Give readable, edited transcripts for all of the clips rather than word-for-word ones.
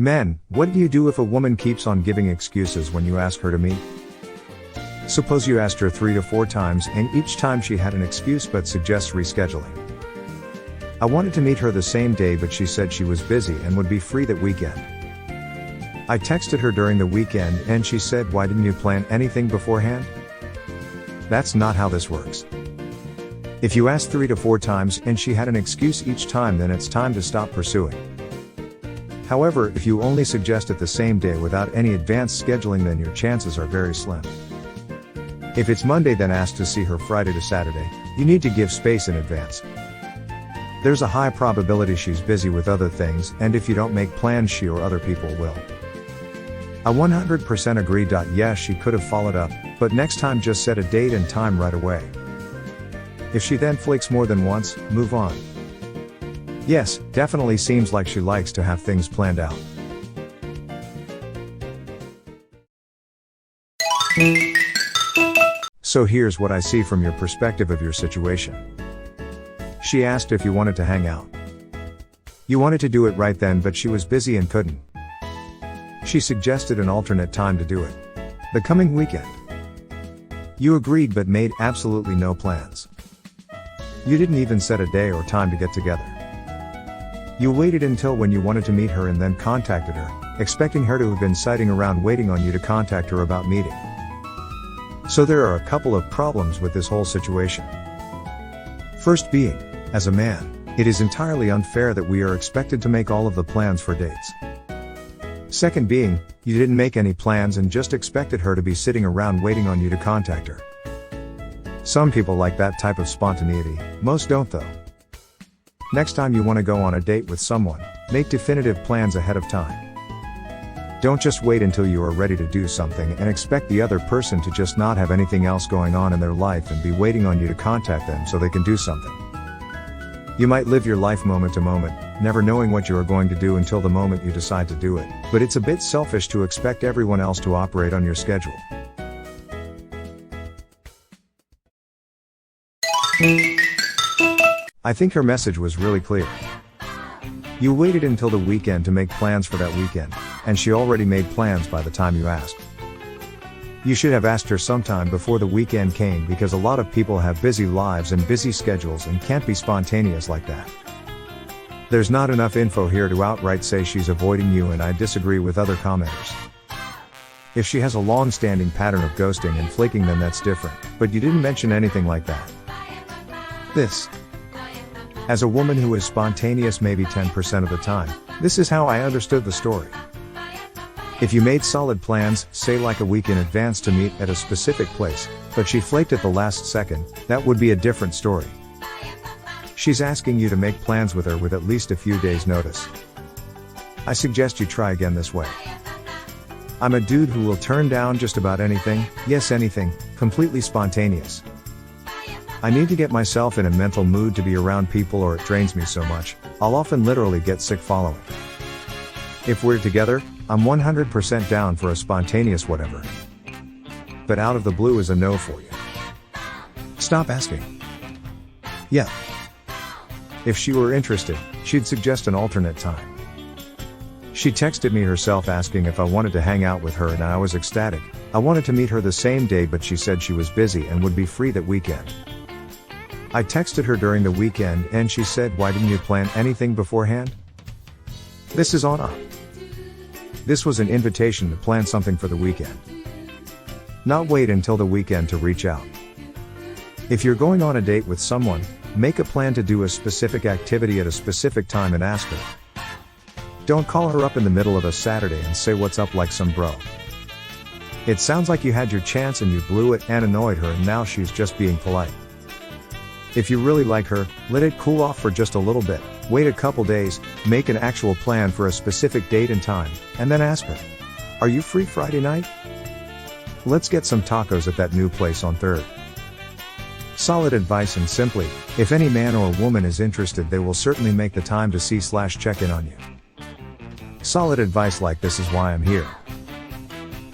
Men, what do you do if a woman keeps on giving excuses when you ask her to meet? Suppose you asked her 3 to 4 times and each time she had an excuse but suggests rescheduling. I wanted to meet her the same day but she said she was busy and would be free that weekend. I texted her during the weekend and she said, why didn't you plan anything beforehand? That's not how this works. If you asked 3 to 4 times and she had an excuse each time, then it's time to stop pursuing. However, if you only suggest it the same day without any advanced scheduling, then your chances are very slim. If it's Monday, then ask to see her Friday to Saturday. You need to give space in advance. There's a high probability she's busy with other things, and if you don't make plans, she or other people will. I 100% agree. Yes, she could have followed up, but next time just set a date and time right away. If she then flakes more than once, move on. Yes, definitely seems like she likes to have things planned out. So here's what I see from your perspective of your situation. She asked if you wanted to hang out. You wanted to do it right then, but she was busy and couldn't. She suggested an alternate time to do it. The coming weekend. You agreed but made absolutely no plans. You didn't even set a day or time to get together. You waited until when you wanted to meet her and then contacted her, expecting her to have been sitting around waiting on you to contact her about meeting. So there are a couple of problems with this whole situation. First being, as a man, it is entirely unfair that we are expected to make all of the plans for dates. Second being, you didn't make any plans and just expected her to be sitting around waiting on you to contact her. Some people like that type of spontaneity, most don't though. Next time you want to go on a date with someone, make definitive plans ahead of time. Don't just wait until you are ready to do something and expect the other person to just not have anything else going on in their life and be waiting on you to contact them so they can do something. You might live your life moment to moment, never knowing what you are going to do until the moment you decide to do it, but it's a bit selfish to expect everyone else to operate on your schedule. I think her message was really clear. You waited until the weekend to make plans for that weekend, and she already made plans by the time you asked. You should have asked her sometime before the weekend came, because a lot of people have busy lives and busy schedules and can't be spontaneous like that. There's not enough info here to outright say she's avoiding you, and I disagree with other commenters. If she has a long-standing pattern of ghosting and flaking, then that's different, but you didn't mention anything like that. As a woman who is spontaneous maybe 10% of the time, this is how I understood the story. If you made solid plans, say like a week in advance to meet at a specific place, but she flaked at the last second, that would be a different story. She's asking you to make plans with her with at least a few days' notice. I suggest you try again this way. I'm a dude who will turn down just about anything, yes anything, completely spontaneous. I need to get myself in a mental mood to be around people, or it drains me so much, I'll often literally get sick following. If we're together, I'm 100% down for a spontaneous whatever. But out of the blue is a no for you. Stop asking. Yeah. If she were interested, she'd suggest an alternate time. She texted me herself asking if I wanted to hang out with her, and I was ecstatic. I wanted to meet her the same day, but she said she was busy and would be free that weekend. I texted her during the weekend and she said, why didn't you plan anything beforehand? This is on up. This was an invitation to plan something for the weekend. Not wait until the weekend to reach out. If you're going on a date with someone, make a plan to do a specific activity at a specific time and ask her. Don't call her up in the middle of a Saturday and say what's up like some bro. It sounds like you had your chance and you blew it and annoyed her, and now she's just being polite. If you really like her, let it cool off for just a little bit, wait a couple days, make an actual plan for a specific date and time, and then ask her. Are you free Friday night? Let's get some tacos at that new place on 3rd. Solid advice, and simply, if any man or woman is interested, they will certainly make the time to see/check in on you. Solid advice like this is why I'm here.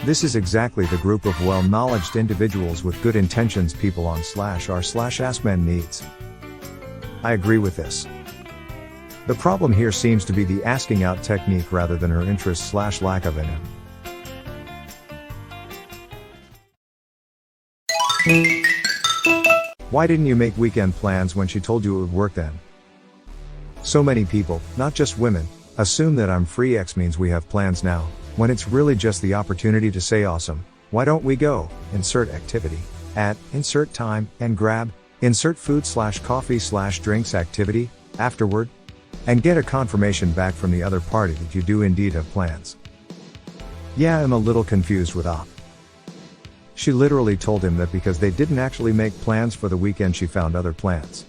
This is exactly the group of well-knowledged individuals with good intentions people on /r/askmen needs. I agree with this. The problem here seems to be the asking out technique rather than her interest/lack of in him. Why didn't you make weekend plans when she told you it would work then? So many people, not just women, assume that I'm free X means we have plans now, when it's really just the opportunity to say awesome, why don't we go, insert activity, at, insert time, and grab, insert food/coffee/drinks activity, afterward, and get a confirmation back from the other party that you do indeed have plans. Yeah, I'm a little confused with Op. She literally told him that because they didn't actually make plans for the weekend she found other plans.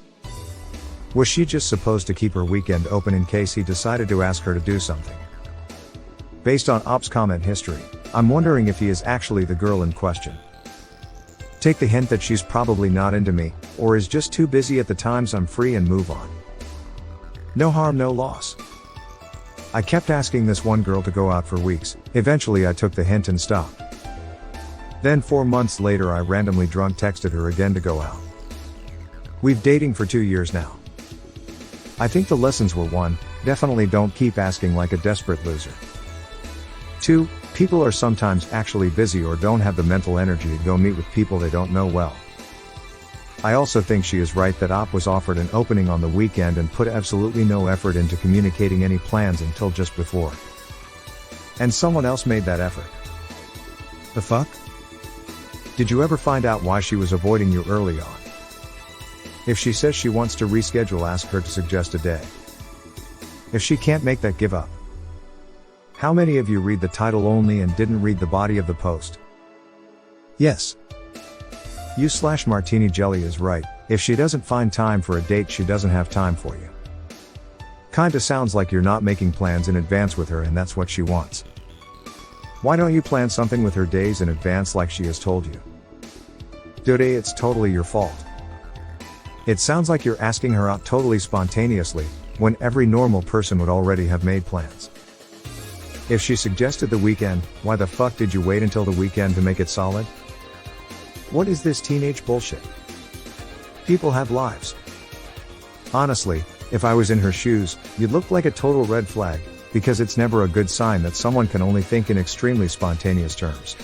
Was she just supposed to keep her weekend open in case he decided to ask her to do something? Based on Op's comment history, I'm wondering if he is actually the girl in question. Take the hint that she's probably not into me, or is just too busy at the times I'm free and move on. No harm, no loss. I kept asking this one girl to go out for weeks, eventually I took the hint and stopped. Then 4 months later I randomly drunk texted her again to go out. We've dating for 2 years now. I think the lessons were 1, definitely don't keep asking like a desperate loser. 2, people are sometimes actually busy or don't have the mental energy to go meet with people they don't know well. I also think she is right that Op was offered an opening on the weekend and put absolutely no effort into communicating any plans until just before. And someone else made that effort. The fuck? Did you ever find out why she was avoiding you early on? If she says she wants to reschedule, ask her to suggest a day. If she can't make that, give up. How many of you read the title only and didn't read the body of the post? Yes. You/Martini Jelly is right, if she doesn't find time for a date, she doesn't have time for you. Kinda sounds like you're not making plans in advance with her and that's what she wants. Why don't you plan something with her days in advance like she has told you? Dude, it's totally your fault. It sounds like you're asking her out totally spontaneously, when every normal person would already have made plans. If she suggested the weekend, why the fuck did you wait until the weekend to make it solid? What is this teenage bullshit? People have lives. Honestly, if I was in her shoes, you'd look like a total red flag, because it's never a good sign that someone can only think in extremely spontaneous terms.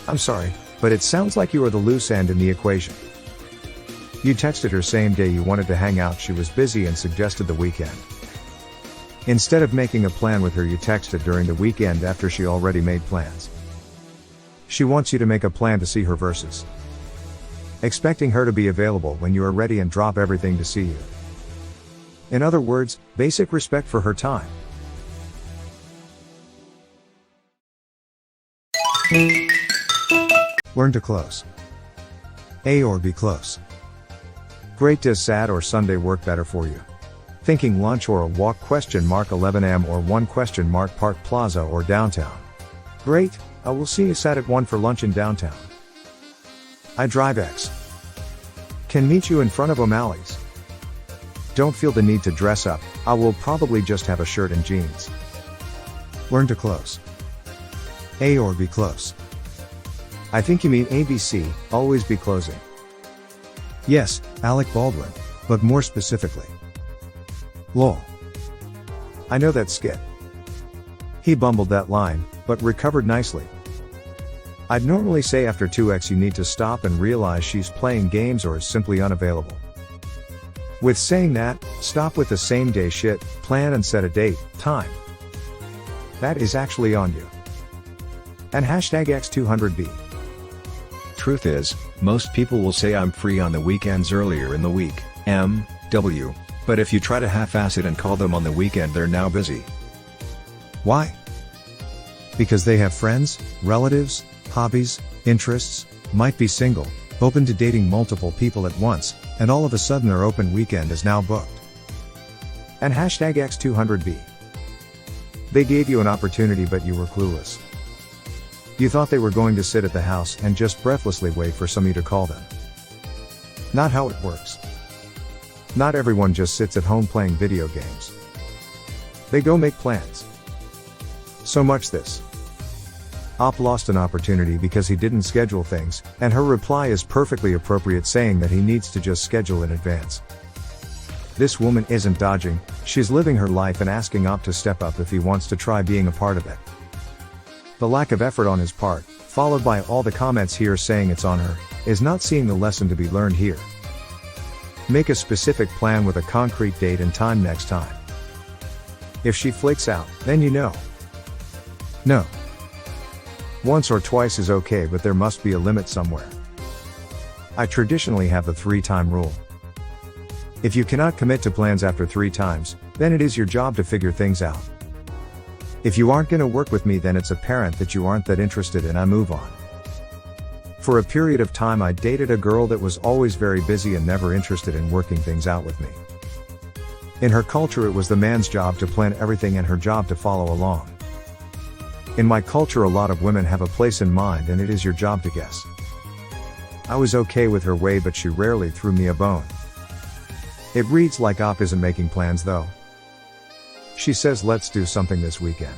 I'm sorry, but it sounds like you are the loose end in the equation. You texted her same day you wanted to hang out, she was busy and suggested the weekend. Instead of making a plan with her, you texted during the weekend after she already made plans. She wants you to make a plan to see her versus expecting her to be available when you are ready and drop everything to see you. In other words, basic respect for her time. Learn to close. A or B close. Great. Does Sat or Sunday work better for you? Thinking lunch or a walk ?11 am or 1 Park Plaza or downtown? Great, I will see you Sat at 1 for lunch in downtown. I drive X. Can meet you in front of O'Malley's. Don't feel the need to dress up, I will probably just have a shirt and jeans. Learn to close. A or B close. I think you mean ABC, always be closing. Yes, Alec Baldwin, but more specifically. Lol. I know that skit. He bumbled that line, but recovered nicely. I'd normally say after 2x you need to stop and realize she's playing games or is simply unavailable. With saying that, stop with the same day shit, plan and set a date, time. That is actually on you. And #X200B. Truth is, most people will say I'm free on the weekends earlier in the week, MW. But if you try to half-ass it and call them on the weekend, they're now busy. Why? Because they have friends, relatives, hobbies, interests, might be single, open to dating multiple people at once, and all of a sudden their open weekend is now booked. And #X200B. They gave you an opportunity but you were clueless. You thought they were going to sit at the house and just breathlessly wait for somebody to call them. Not how it works. Not everyone just sits at home playing video games. They go make plans. So much this. Op lost an opportunity because he didn't schedule things, and her reply is perfectly appropriate, saying that he needs to just schedule in advance. This woman isn't dodging, she's living her life and asking Op to step up if he wants to try being a part of it. The lack of effort on his part, followed by all the comments here saying it's on her, is not seeing the lesson to be learned here. Make a specific plan with a concrete date and time next time. If she flakes out, then you know. No. Once or twice is okay, but there must be a limit somewhere. I traditionally have the 3-time rule. If you cannot commit to plans after 3 times, then it is your job to figure things out. If you aren't gonna work with me, then it's apparent that you aren't that interested and I move on. For a period of time I dated a girl that was always very busy and never interested in working things out with me. In her culture it was the man's job to plan everything and her job to follow along. In my culture a lot of women have a place in mind and it is your job to guess. I was okay with her way, but she rarely threw me a bone. It reads like Op isn't making plans though. She says let's do something this weekend.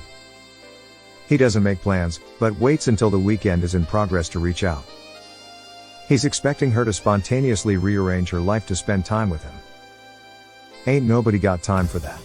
He doesn't make plans, but waits until the weekend is in progress to reach out. He's expecting her to spontaneously rearrange her life to spend time with him. Ain't nobody got time for that.